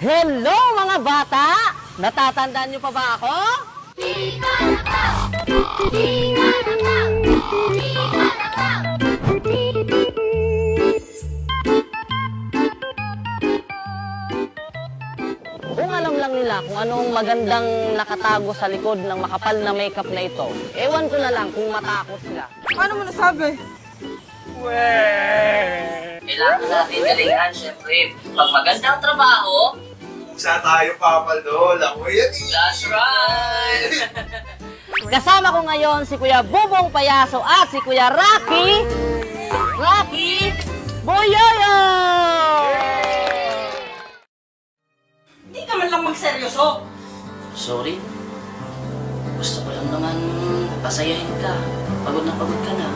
Hello mga bata! Natatandaan niyo pa ba ako? Kung alam lang nila kung anong magandang nakatago sa likod ng makapal na makeup na ito, ewan ko na lang kung matakot sila. Paano mo nasabi? Kailangan natin galingan, syempre. Pag magandang trabaho, Usa tayo, Papa Lol. Ako yan eh. that's right! Kasama ko ngayon si Kuya Bubong Payaso at si Kuya Rocky Boyoyo! Hindi ka man lang magseryoso. Sorry. Gusto ko lang naman pasayahin ka. Pagod na pagod ka na.